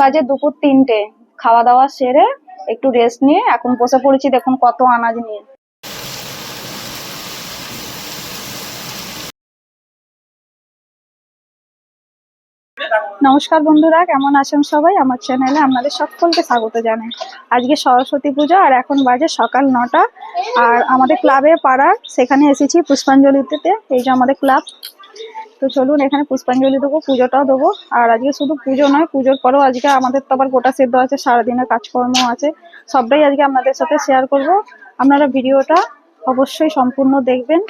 বাজে দুপুর 3টে। খাওয়া দাওয়া সেরে একটু রেস্ট নিয়ে এখন বসে পড়েছি, দেখুন কত আনাজ নিয়ে। নমস্কার বন্ধুরা, কেমন আছেন সবাই? আমার চ্যানেলে আপনাদের সকলকে স্বাগত জানাই। আজকে সরস্বতী পুজো আর এখন বাজে সকাল 9টা। আর আমাদের ক্লাবে পাড়ার সেখানে এসেছি পুষ্পাঞ্জলি দিতে। এই যে আমাদের ক্লাব। তো চলুন এখানে পুষ্পাঞ্জলি দেবো, পুজোটাও দেবো। আর আজকে শুধু পুজো নয়, পুজোর পরেও আজকে আমাদের তো আবার গোটা সেদ্ধ আছে, সারাদিনের কাজকর্ম আছে, সবটাই আজকে আপনাদের সাথে শেয়ার করব। আপনারা ভিডিওটা অবশ্যই সম্পূর্ণ দেখবেন।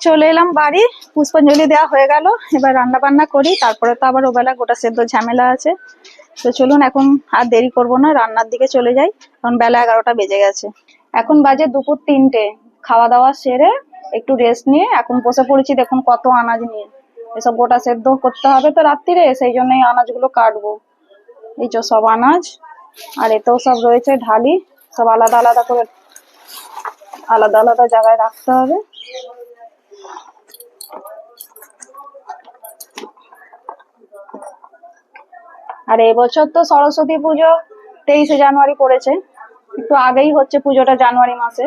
চলে এলাম বাড়ি, পুষ্পাঞ্জলি দেওয়া হয়ে গেল। এবার রান্না বান্না করি, তারপরে তো আবার ওবেলা গোটা সেদ্ধ ঝামেলা আছে। তো চলুন এখন আর দেরি করব না, রান্নার দিকে চলে যাই। কারণ বেলা 11টা বেজে গেছে। এখন বাজে দুপুর 3টে। খাওয়া দাওয়া সেরে একটু রেস্ট নিয়ে এখন বসে পড়েছি, দেখুন কত আনাজ নিয়ে। এসব গোটা সেদ্ধ করতে হবে তো রাত্রিরে, সেই জন্যই আনাজগুলো কাটবো। এই যে সব আনাজ, আর এতেও সব রয়েছে ঢালি, সব আলাদা আলাদা করে আলাদা আলাদা জায়গায় রাখতে হবে। আর এবছর তো সরস্বতী পুজো 23শে জানুয়ারি পড়েছে, একটু আগেই হচ্ছে পুজোটা, জানুয়ারি মাসে।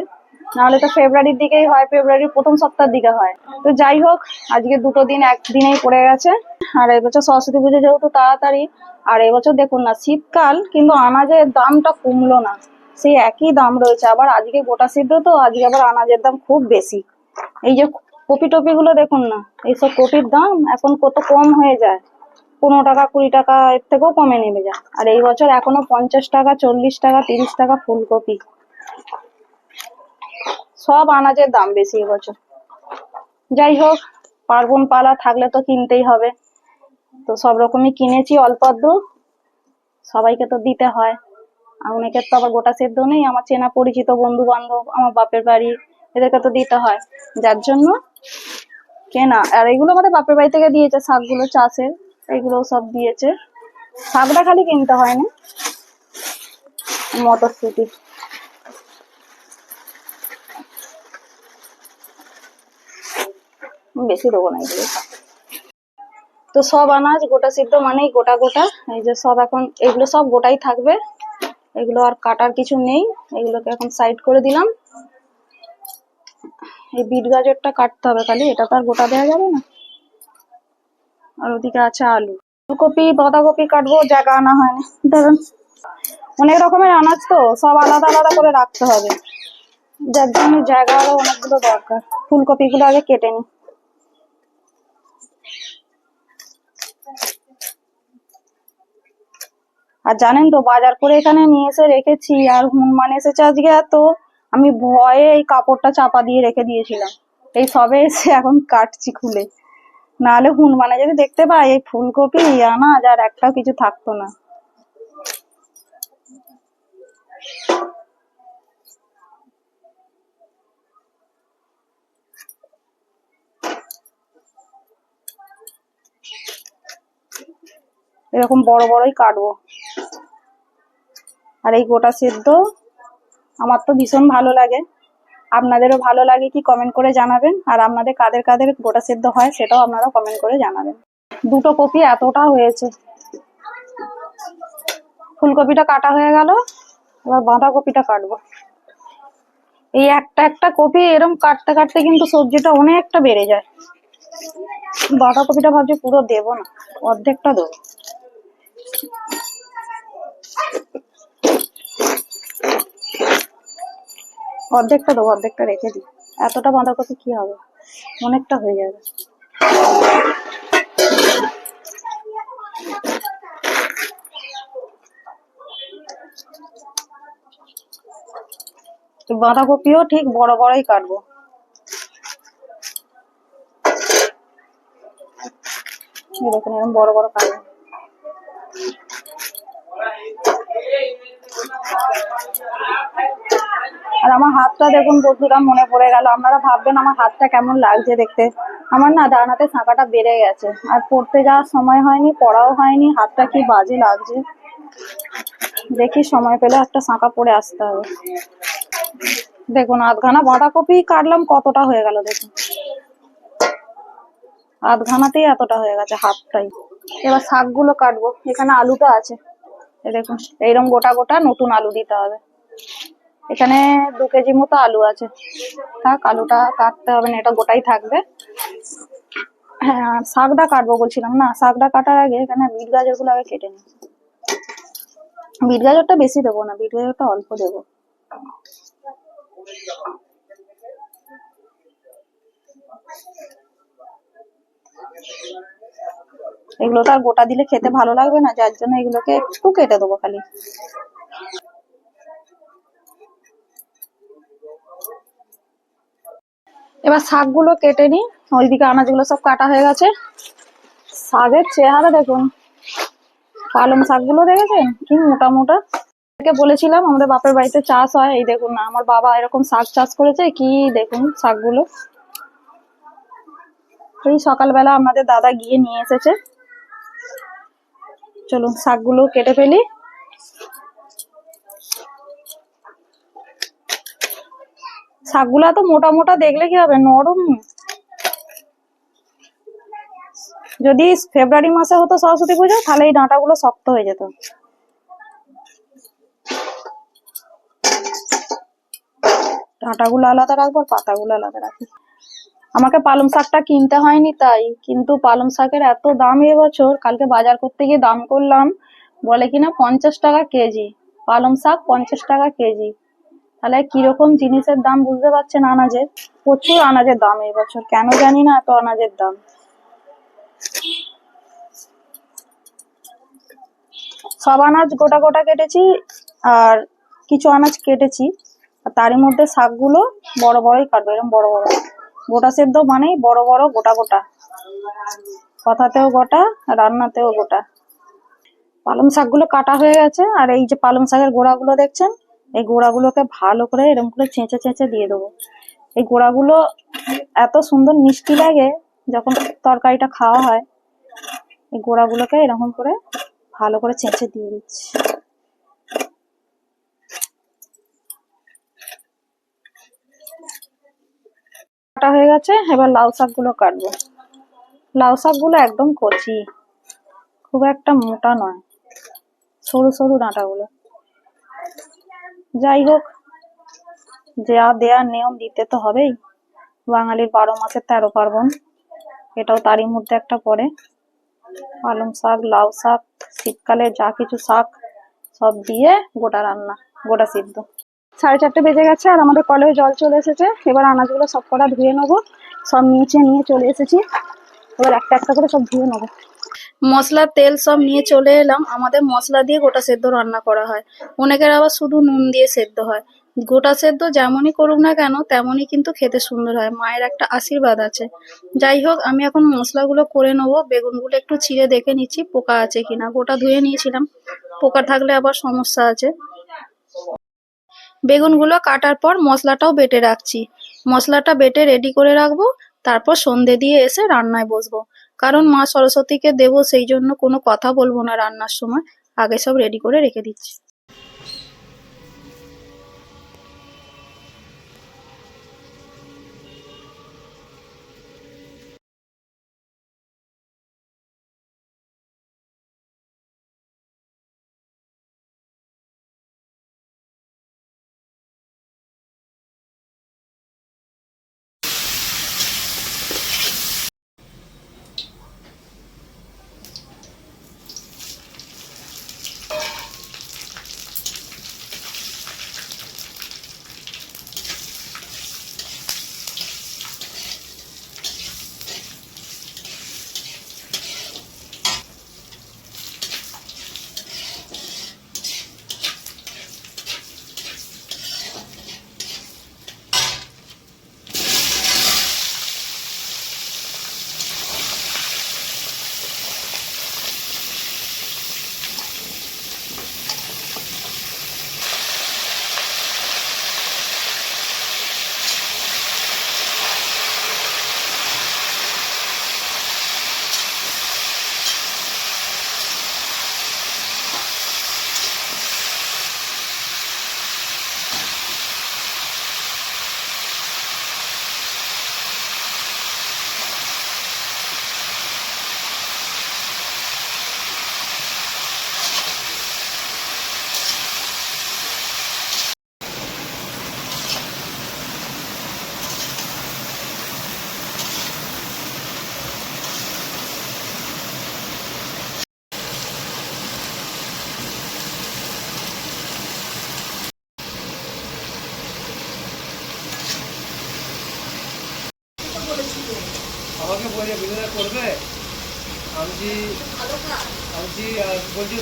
নাহলে তো ফেব্রুয়ারির দিকেই হয়, ফেব্রুয়ারির প্রথম সপ্তাহের দিকে হয়। তো যাই হোক, আজকে দুটো দিন একদিনেই পড়ে গেছে। আর এবছর সরস্বতী পুজো যেহেতু তাড়াতাড়ি, আর এবছর দেখুন না শীতকাল, কিন্তু আনাজের দামটা কমলো না, সেই একই দাম রয়েছে। আবার আজকে গোটা সিদ্ধ তো, আজকে আবার আনাজের দাম খুব বেশি। এই যে কপি টপি গুলো দেখুন না, এইসব কপির দাম এখন কত কম হয়ে যায়, 15 টাকা 20 টাকা, এর থেকেও কমে নেমে যায়। আর এই বছর এখনো 50 টাকা 40 টাকা 30 টাকা ফুলকপি। সব আনাজের দাম বেশি এবছর। যাই হোক, পার্বণ পালা থাকলে তো কিনতেই হবে। তো সব রকমই কিনেছি, অল্প আধটু, সবাইকে তো দিতে হয়। আর অনেকের তো আবার গোটা সেদ্ধ নেই, আমার চেনা পরিচিত বন্ধু বান্ধব, আমার বাপের বাড়ি, এদেরকে তো দিতে হয়, যার জন্য কেনা। আর এগুলো আমাদের বাপের বাড়ি থেকে দিয়েছে, শাকগুলো চাষের, এগুলো সব দিয়েছে। শাকটা খালি কিনতে হয় না, মটরশুঁটি। বেশি দেবো না এগুলো। তো সব আনাজ গোটা সিদ্ধ মানেই গোটা গোটা। এই যে সব এখন এগুলো সব গোটাই থাকবে, এগুলো আর কাটার কিছু নেই। এগুলোকে এখন সাইড করে দিলাম। এই বিট গাজরটা কাটতে হবে খালি, এটা তো আর গোটা দেওয়া যাবে না। আর ওদিকে আছে আলু, ফুলকপি বাঁধাকপি কাটবো, জায়গা আনা হয়নি। ধরুন অনেক রকমের আনাজ তো, সব আলাদা আলাদা করে রাখতে হবে, যার জন্য জায়গা আরো অনেকগুলো দরকার। ফুলকপি গুলো আগে কেটে নি। আর জানেন তো, বাজার করে এখানে নিয়ে এসে রেখেছি, আর হনুমান এসেছে আজকে, এত আমি ভয়ে এই কাপড়টা চাপা দিয়ে রেখে দিয়েছিলাম। এই সবে এসে এখন কাটছি খুলে, নাহলে হনুমানে যদি দেখতে পাই এই ফুলকপি আনাজ, আর একটাও কিছু থাকতো না। এরকম বড় বড়ই কাটবো। আর এই গোটা সেদ্ধ আমার তো ভীষণ ভালো লাগে, আপনাদেরও ভালো লাগে কি কমেন্ট করে জানাবেন। আর আপনাদের কাদের কাদের গোটা সেদ্ধ হয় সেটাও আপনারা কমেন্ট করে জানাবেন। দুটো কপি এতটা হয়েছে। ফুলকপিটা কাটা হয়ে গেল, এবার বাঁধাকপিটা কাটবো। এই একটা একটা কপি এরকম কাটতে কাটতে কিন্তু সবজিটা অনেকটা বেড়ে যায়। বাঁধাকপিটা ভাবছি পুরো দেবো না, অর্ধেকটা দেবো। অর্ধেকটা দেবো, অর্ধেকটা রেখে দিই। এতটা বাঁধাকপি কি হবে, অনেকটা হয়ে যাবে। বাঁধাকপিও ঠিক বড় বড়ই কাটবো। দেখুন এরকম বড় বড় কাটবো। আর আমার হাতটা দেখুন বন্ধুরা, মনে পড়ে গেল, আপনারা ভাববেন আমার হাতটা কেমন লাগছে দেখতে। আমার না ডান হাতে শাঁখাটা বেড়ে গেছে, আর পড়তে যাওয়ার সময় হয়নি, পড়াও হয়নি, হাতটা কি বাজে লাগছে। দেখি সময় পেলে একটা শাঁখা পরে আসতে হবে। দেখুন আধখানা বাঁধাকপি কাটলাম, কতটা হয়ে গেল দেখুন, আধখানাতেই এতটা হয়ে গেছে, হাতটাই। এবার শাকগুলো কাটবো। এখানে আলুটা আছে, দেখুন এইরকম গোটা গোটা নতুন আলু দিতে হবে। এখানে 2 কেজি মতো আলু আছে, থাক আলুটা কাটতে হবে না, এটা গোটাই থাকবে। হ্যাঁ শাকটা কাটবো বলছিলাম না, শাকটা কাটার আগে এখানে বিট গাজর গুলো আগে কেটে নিই। বিট গাজরটা বেশি দেবো না, বিট গাজরটা অল্প দেবো। এগুলো তো আর গোটা দিলে খেতে ভালো লাগবে না, যার জন্য এগুলোকে একটু কেটে দেবো খালি। এবার শাকগুলো কেটে নিই। ওইদিকে আনাজগুলো সব কাটা হয়ে গেছে। শাকের চেহারা দেখুন, পালং শাকগুলো দেখেছেন কি মোটা মোটা। বলেছিলাম আমাদের বাপের বাড়িতে চাষ হয়, এই দেখুন না আমার বাবা এরকম শাক চাষ করেছে, কি দেখুন শাকগুলো। এই সকালবেলা আমাদের দাদা গিয়ে নিয়ে এসেছে। চলুন শাকগুলো কেটে ফেলি। শাকগুলো এত মোটা মোটা দেখলে কি হবে, নরম। যদি ফেব্রুয়ারি মাসে হতো সরস্বতী পুজো, তাহলে এই ডাঁটাগুলো শক্ত হয়ে যেত। ডাঁটাগুলো আলাদা রাখবো, আর পাতাগুলো আলাদা রাখবো। আমাকে পালং শাকটা কিনতে হয়নি তাই, কিন্তু পালং শাকের এত দাম এবছর। কালকে বাজার করতে গিয়ে দাম করলাম, বলে কিনা 50 টাকা কেজি। পালং শাক 50 টাকা কেজি। তাহলে কিরকম জিনিসের দাম বুঝতে পারছেন। আনাজের প্রচুর আনাজের দাম এবছর, কেন জানি না এত আনাজের দাম। সব আনাজ গোটা গোটা কেটেছি, আর কিছু আনাজ কেটেছি, আর তারই মধ্যে শাকগুলো বড় বড়ই কাটবো, এরকম বড় বড়। গোটা সেদ্ধ মানেই বড় বড় গোটা গোটা, কথাতেও গোটা রান্নাতেও গোটা। পালং শাকগুলো কাটা হয়ে গেছে, আর এই যে পালং শাকের গোড়াগুলো দেখছেন, এই গোড়াগুলোকে ভালো করে এরকম করে ছেঁচে ছেঁচে দিয়ে দেবো। এই গোড়াগুলো এত সুন্দর মিষ্টি লাগে যখন তরকারিটা খাওয়া হয়। এই গোড়াগুলোকে এরকম করে ভালো করে ছেঁচে দিয়ে দিচ্ছি। কাটা হয়ে গেছে, এবার লাউ শাকগুলো কাটবো। লাউ শাকগুলো একদম কচি, খুব একটা মোটা নয়, সরু সরু ডাঁটাগুলো। যাই হোক, যা দেয়ার নিয়ম দিতে তো হবেই, বাঙালির 12 মাসের 13 পার্বণ, এটাও তারই মধ্যে একটা পড়ে। পালং শাক, লাউ শাক, শীতকালে যা কিছু শাক সব দিয়ে গোটা রান্না, গোটা সিদ্ধ। 4:30 বেজে গেছে, আর আমাদের কলেও জল চলে এসেছে। এবার আনাজগুলো সব কটা ধুয়ে নেবো। সব নিচে নিয়ে চলে এসেছি, এবার একটা একটা করে সব ধুয়ে নেবো। মশলা তেল সব নিয়ে চলে এলাম। আমাদের মশলা দিয়ে গোটা সেদ্ধ রান্না করা হয়, অনেকের আবার শুধু নুন দিয়ে সেদ্ধ হয়। গোটা সেদ্ধ যেমনই করুক না কেন তেমনই কিন্তু খেতে সুন্দর হয়, মায়ের একটা আশীর্বাদ আছে। যাই হোক, আমি এখন মশলাগুলো করে নেবো। বেগুনগুলো একটু ছিঁড়ে দেখে নিচ্ছি পোকা আছে কিনা, গোটা ধুয়ে নিয়েছিলাম, পোকা থাকলে আবার সমস্যা আছে। বেগুনগুলো কাটার পর মশলাটাও বেটে রাখছি। মশলাটা বেটে রেডি করে রাখবো, তারপর সন্ধে দিয়ে এসে রান্নায় বসবো। কারণ মা সরস্বতীকে দেবো, সেই জন্য কোনো কথা বলবো না রান্নার সময়, আগে সব রেডি করে রেখে দিচ্ছি। ভাবছি বলছি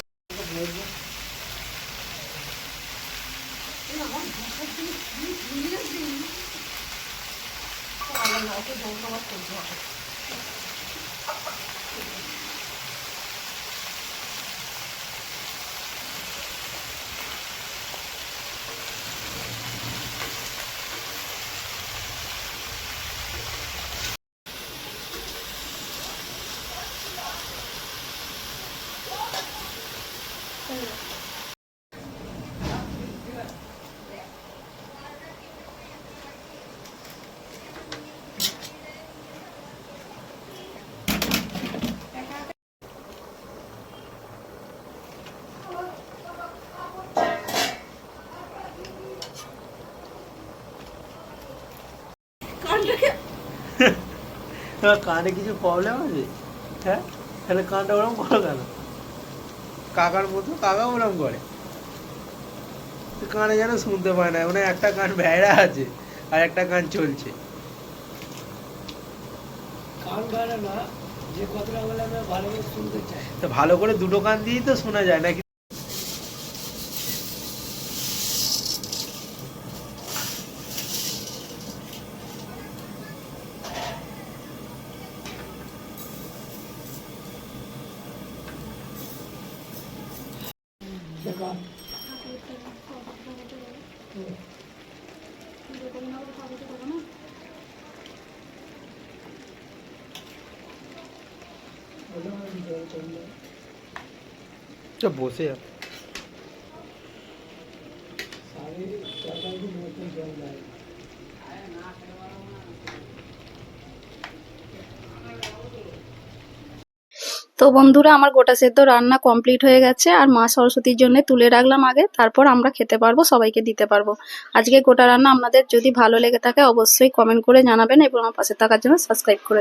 কানে কিছু প্রবলেম আছে? হ্যাঁ, তাহলে কানটা ওরকম করো কেন? কাকার মতো কাকা ওরকম করে, কানে যেন শুনতে পায় না, মানে একটা কান ভেড়া আছে আর একটা কান চলছে। কান ভালো না, যে কথাটা বলে আমরা ভালো করে শুনতে চাই। তো ভালো করে দুটো কান দিয়েই তো শোনা যায় নাকি? দেখো বসে সাড়ে 4 মতো জল দেয়। তো বন্ধুরা, আমার গোটা সেদ্ধ রান্না কমপ্লিট হয়ে গেছে, আর মা সরস্বতীর জন্য তুলে রাখলাম আগে, তারপর আমরা খেতে পারবো, সবাইকে দিতে পারবো। আজকে গোটা রান্না আপনাদের যদি ভালো লেগে থাকে অবশ্যই কমেন্ট করে জানাবেন এবং আমার পাশে থাকার জন্য সাবস্ক্রাইব করে